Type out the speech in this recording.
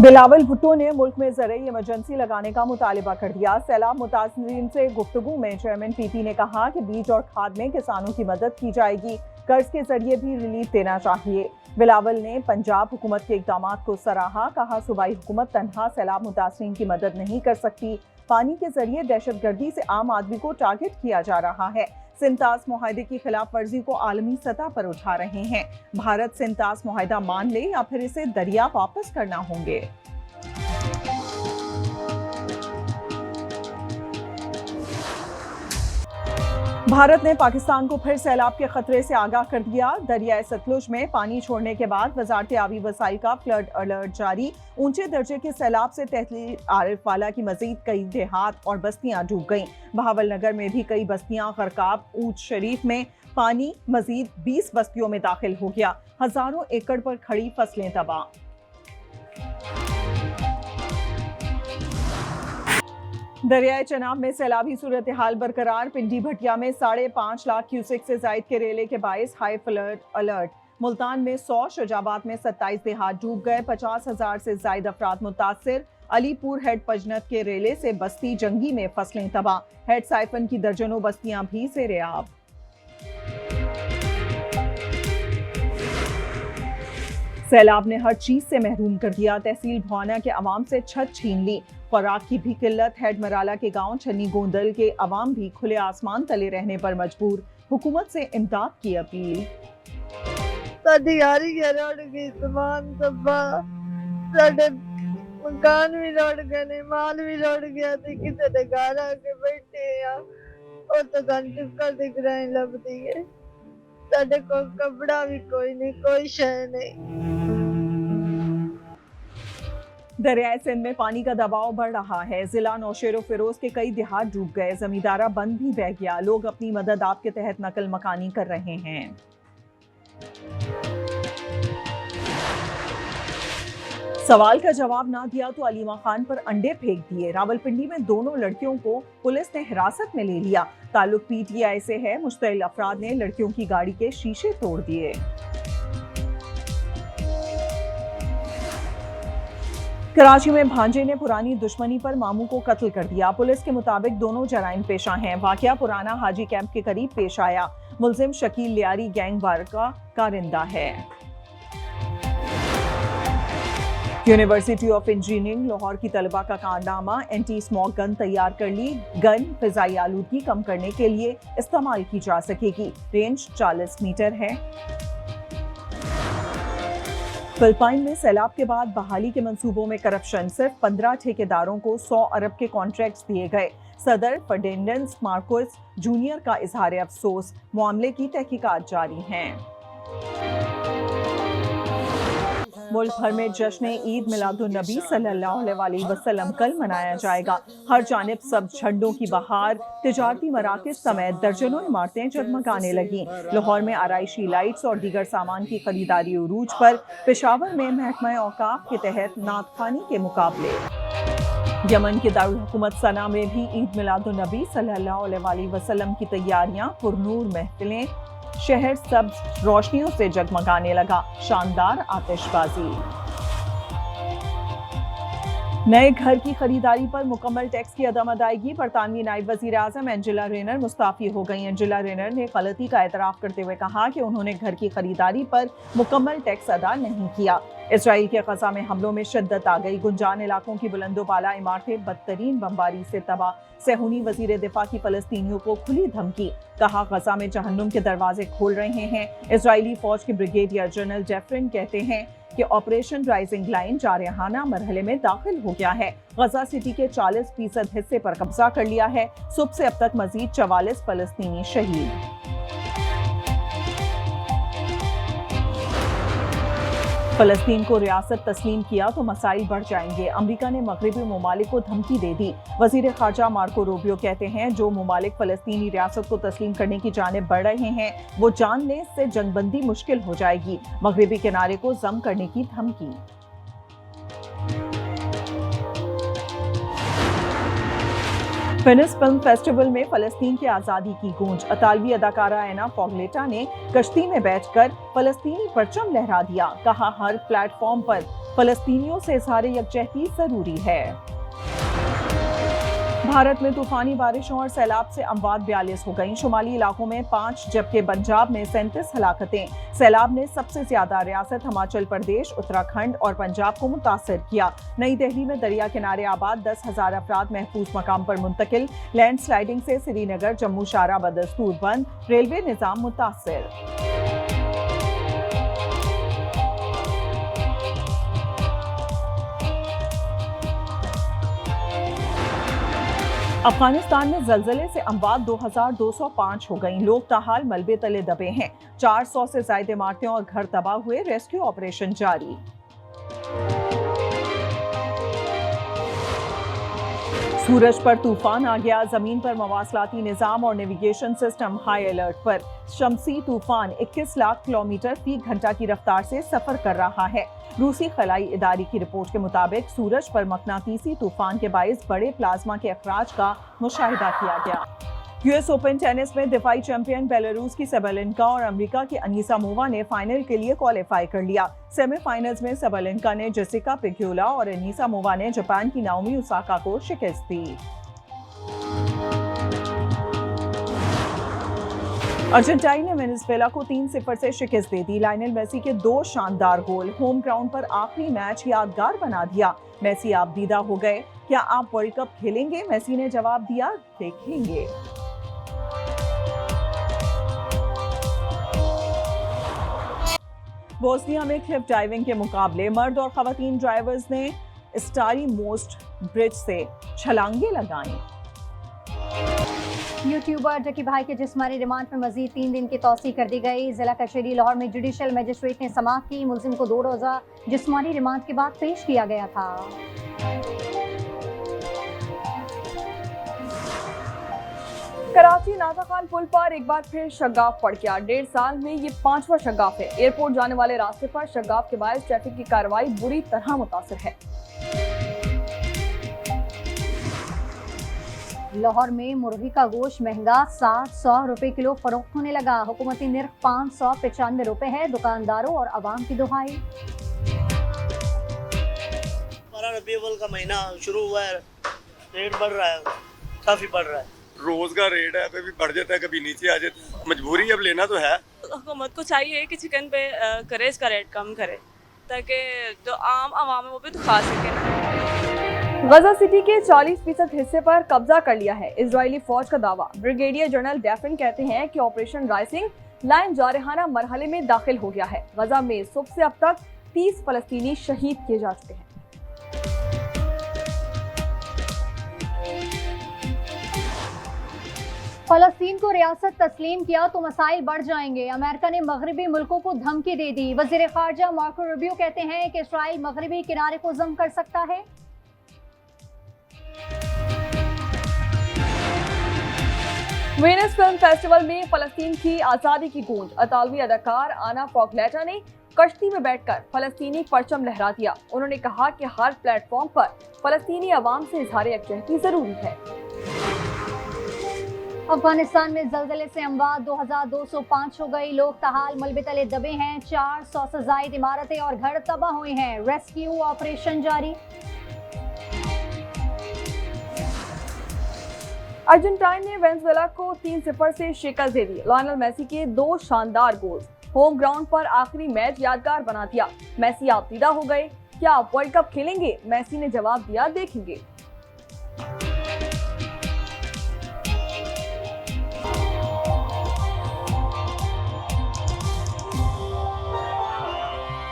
बिलावल भुट्टो ने मुल्क में ज़रूरी इमरजेंसी लगाने का मुतालबा कर दिया। सैलाब मुतासिरीन से गुफ्तगू में चेयरमैन पीपी ने कहा कि बीज और खाद में किसानों की मदद की जाएगी, कर्ज के जरिए भी रिलीफ देना चाहिए। बिलावल ने पंजाब हुकूमत के इकदाम को सराहा, कहा सूबाई हुकूमत तनहा सैलाब मुतासिरीन की मदद नहीं कर सकती। पानी के जरिए दहशतगर्दी से आम आदमी को टारगेट किया जा रहा है। सिंतास मुआहदे की खिलाफ वर्जी को आलमी सतह पर उठा रहे हैं। भारत सिंतास मुआहदा मान ले या फिर इसे दरिया वापस करना होंगे। भारत ने पाकिस्तान को फिर सैलाब के खतरे से आगाह कर दिया। दरियाए सतलुज में पानी छोड़ने के बाद वजारत आबी वसाइल का फ्लड अलर्ट जारी। ऊंचे दर्जे के सैलाब से तहसील आरिफवाला की मजीद कई देहात और बस्तियां डूब गईं। बहावल नगर में भी कई बस्तियां गरकाब। ऊंच शरीफ में पानी मजीद 20 बस्तियों में दाखिल हो गया। हजारों एकड़ पर खड़ी फसलें तबाह। दरियाए चनाब में सैलाबी सूरत हाल बरकरार। पिंडी भटिया में 5.5 लाख क्यूसेक से जायद के रेले के बायस हाई फ्लड अलर्ट। मुल्तान में 100, शुजाबाद में 27 देहात डूब गए। 50,000 से जायद अफराद मुतासिर। अलीपुर हेड पजनत के रेले से बस्ती जंगी में फसलें तबाह। हेड साइफन की दर्जनों बस्तियां भी सेरेआब। सैलाब ने हर चीज से महरूम कर दिया। तहसील भवाना के अवाम से छत छीन ली। खुराक की भी किल्लत। हेड मराला के गांव छन्नी गोंदल के अवाम भी खुले आसमान तले रहने पर मजबूर। हुकूमत से इमदाद की अपील। मकान भी लौट गए, माल भी लौट गया। किसी ने घर आके बैठे और तो चुपका दिख रहे लभदी है। साडे को कपड़ा भी कोई नहीं, कोई शय नहीं। दरियाए सिंध में पानी का दबाव बढ़ रहा है। जिला नौशेरो फिरोज के कई देहात डूब गए। जमींदारा बंद भी बह गया। लोग अपनी मदद आप के तहत नकल मकानी कर रहे हैं। सवाल का जवाब ना दिया तो अलीमा खान पर अंडे फेंक दिए। रावलपिंडी में दोनों लड़कियों को पुलिस ने हिरासत में ले लिया। ताल्लुक पीटीआई से है। मुश्तइल अफराद ने लड़कियों की गाड़ी के शीशे तोड़ दिए। कराची में भांजे ने पुरानी दुश्मनी पर मामू को कत्ल कर दिया। पुलिस के मुताबिक दोनों जराइम पेशा हैं। वाकया पुराना हाजी कैंप के करीब पेश आया। मुलजिम शकील लियारी गैंग वार का कारिंदा है। यूनिवर्सिटी ऑफ इंजीनियरिंग लाहौर की तलबा का कारनामा। एंटी स्मॉग गन तैयार कर ली। गन फिजाई आलूदगी कम करने के लिए इस्तेमाल की जा सकेगी। रेंज 40 मीटर है। फिलिपाइन में सैलाब के बाद बहाली के मंसूबों में करप्शन। सिर्फ 15 ठेकेदारों को 100 अरब के कॉन्ट्रैक्ट्स दिए गए। सदर फर्डिनेंड मार्कोस जूनियर का इजहार अफसोस। मामले की तहकीकात जारी हैं। मुल्क भर में जश्न ईद मिलादुन नबी सल्लल्लाहु अलैहि वसल्लम कल मनाया जाएगा। हर जानिब सब झंडों की बहार। तिजारती मराकिज़ समेत दर्जनों इमारतें जगमगाने लगी। लाहौर में आराइशी लाइट्स और दीगर सामान की खरीदारी उरूज पर। पेशावर में महकमा औकाफ के तहत नात ख़वानी के मुकाबले। यमन के दारुल हुकूमत सना में भी ईद मिलादुन नबी सल्लल्लाहु अलैहि वसल्लम की तैयारियां। पुरनूर महफिलें। शहर सब रोशनियों से जगमगाने लगा। शानदार आतिशबाजी। नए घर की खरीदारी पर मुकम्मल टैक्स की अदम अदायगी। बरतानवी नायब वजीर आजम एंजेला रेनर मुस्ताफी हो गई। एंजेला रेनर ने गलती का एतराफ करते हुए कहा कि उन्होंने घर की खरीदारी पर मुकम्मल टैक्स अदा नहीं किया। इसराइल के गजा में हमलों में शिद्दत आ गई। गुंजान इलाकों की बुलंदोबाला इमारतें बदतरीन बमबारी से तबाह। सेहूनी वजीर दिफा की फलस्तीनियों को खुली धमकी। कहा गजा में जहन्नुम के दरवाजे खोल रहे हैं। इजरायली फौज के ब्रिगेडियर जनरल जेफरिन कहते हैं कि ऑपरेशन राइजिंग लाइन जारहाना मरहले में दाखिल हो गया है। गजा सिटी के 40% हिस्से पर कब्जा कर लिया है। सुबह से अब तक मजीद 44 फलस्तीनी शहीद। फलस्तीन को रियासत तस्लीम किया तो मसाइल बढ़ जाएंगे। अमरीका ने मगरबी ममालिक को धमकी दे दी। वजीर खारजा मार्को रूबियो कहते हैं जो ममालिक फलस्तीनी रियासत को तस्लीम करने की जानिब बढ़ रहे हैं वो जान लें इससे जंगबंदी मुश्किल हो जाएगी। मगरबी किनारे को जम करने की धमकी। वेनिस फिल्म फेस्टिवल में फलस्तीन की आज़ादी की गूंज। इतालवी अदाकारा एना फोगलेटा ने कश्ती में बैठकर फलस्तीनी परचम लहरा दिया। कहा हर प्लेटफॉर्म पर फलस्तीनियों से इज़हार यकजहती जरूरी है। भारत में तूफानी बारिशों और सैलाब से अमवात 42 हो गई। शुमाली इलाकों में 5 जबकि पंजाब में 37 हलाकतें। सैलाब ने सबसे ज्यादा रियासत हिमाचल प्रदेश, उत्तराखंड और पंजाब को मुतासर किया। नई दिल्ली में दरिया किनारे आबाद 10,000 अफराद महफूज मकाम पर मुंतकिल। लैंडस्लाइडिंग से श्रीनगर जम्मू शारा बदस्तूर बंद। रेलवे निजाम मुतासर। अफगानिस्तान में जलजले से अमवात 2205 हो गई। लोग ताहाल मलबे तले दबे हैं। 400 से ज्यादा इमारतें और घर तबाह हुए। रेस्क्यू ऑपरेशन जारी। सूरज पर तूफान आ गया। जमीन पर मवासलाती निजाम और नेविगेशन सिस्टम हाई अलर्ट पर। शम्सी तूफान 21 लाख किलोमीटर फी घंटा की रफ्तार से सफर कर रहा है। रूसी खलाई इदारे की रिपोर्ट के मुताबिक सूरज पर मकनातीसी तूफान के बाइस बड़े प्लाज्मा के अखराज का मुशाहिदा किया गया। यूएस ओपन टेनिस में दिफाई चैंपियन बेलारूस की सबलेंका और अमेरिका की अनीसामोवा ने फाइनल के लिए क्वालिफाई कर लिया। सेमीफाइनल्स में सबलेंका ने जेसिका पिग्योला और अनीसामोवा ने जापान की नाओमी ओसाका को शिकस्त दी। अर्जेंटाइन ने वेनेजुएला को 3-0 से शिकस्त दे दी। लायनल मेसी के 2 शानदार गोल होम ग्राउंड पर आखिरी मैच यादगार बना दिया। मेसी आप दीदा हो गए, क्या आप वर्ल्ड कप खेलेंगे? मेसी ने जवाब दिया, देखेंगे। बोस्निया में क्लिफ डाइविंग के मुकाबले मर्द और खवातीन ड्राइवर्स ने स्टारी मोस्ट ब्रिज से छलांगे लगाई। यूट्यूबर जकी भाई के जिस्मानी रिमांड पर मजीद 3 दिन की तौसीह कर दी गई। जिला कचहरी लाहौर में जुडिशल मजिस्ट्रेट ने समाअत की। मुलजिम को 2 रोज़ा जिस्मानी रिमांड के बाद पेश किया गया था। कराची नाजा खान पुल पर एक बार फिर शगाफ पड़ गया। 1.5 साल में ये 5वां शगाफ है। एयरपोर्ट जाने वाले रास्ते पर शगाफ के बायस ट्रैफिक की कार्रवाई बुरी तरह मुतासिर है। लाहौर में मुर्गी का गोश्त महंगा 700 रुपए किलो फरोख्त होने लगा। हुकूमती निर्ख 595 रुपए है। दुकानदारों और आवाम की दुहाई। 12 रबीउल का महीना शुरू हुआ है, रेट बढ़ रहा है, काफी बढ़ रहा है। रोज का रेट है, कभी बढ़ जाता है कभी नीचे आ जाता है। मजबूरी अब लेना तो है। हुकूमत को चाहिए कि चिकन पे करे इसका रेट कम करे ताकि जो आम आवाम है वो भी तो खा सके। गजा सिटी के 40% हिस्से पर कब्जा कर लिया है इजरायली फौज का दावा। ब्रिगेडियर जनरल डेफिन कहते हैं कि ऑपरेशन राइजिंग लाइन जारहाना मरहले में दाखिल हो गया है। गजा में सुबह से अब तक 30 फलस्तीनी शहीद किए जा चुके हैं। फलस्तीन को रियासत तस्लीम किया तो मसाइल बढ़ जाएंगे। अमेरिका ने मगरबी मुल्कों को धमकी दे दी। वजीर खारजा मार्को रूबियो कहते हैं कि इसराइल मगरबी किनारे को जम कर सकता है। वेनिस फिल्म फेस्टिवल में फलस्तीन की आज़ादी की गूंज। अतालवी अदाकार आना फोगलेटा ने कश्ती में बैठकर फलस्तीनी परचम लहरा दिया। उन्होंने कहा कि हर प्लेटफॉर्म पर फलस्तीनी अवाम से इज़हार यकजहती जरूरी है। अफगानिस्तान में जलजले से अमवात 2205 हो गई। लोग ताहाल मलबे तले दबे हैं। 400 से ज्यादा इमारतें और घर तबाह हुए हैं। रेस्क्यू ऑपरेशन जारी। अर्जेंटाइन ने वेनेजुएला को 3-0 से शिकस्त दे दी। लायनल मेसी के 2 शानदार गोल होम ग्राउंड पर आखिरी मैच यादगार बना दिया। मेसी आप दीदा हो गए, क्या आप वर्ल्ड कप खेलेंगे? मेसी ने जवाब दिया, देखेंगे।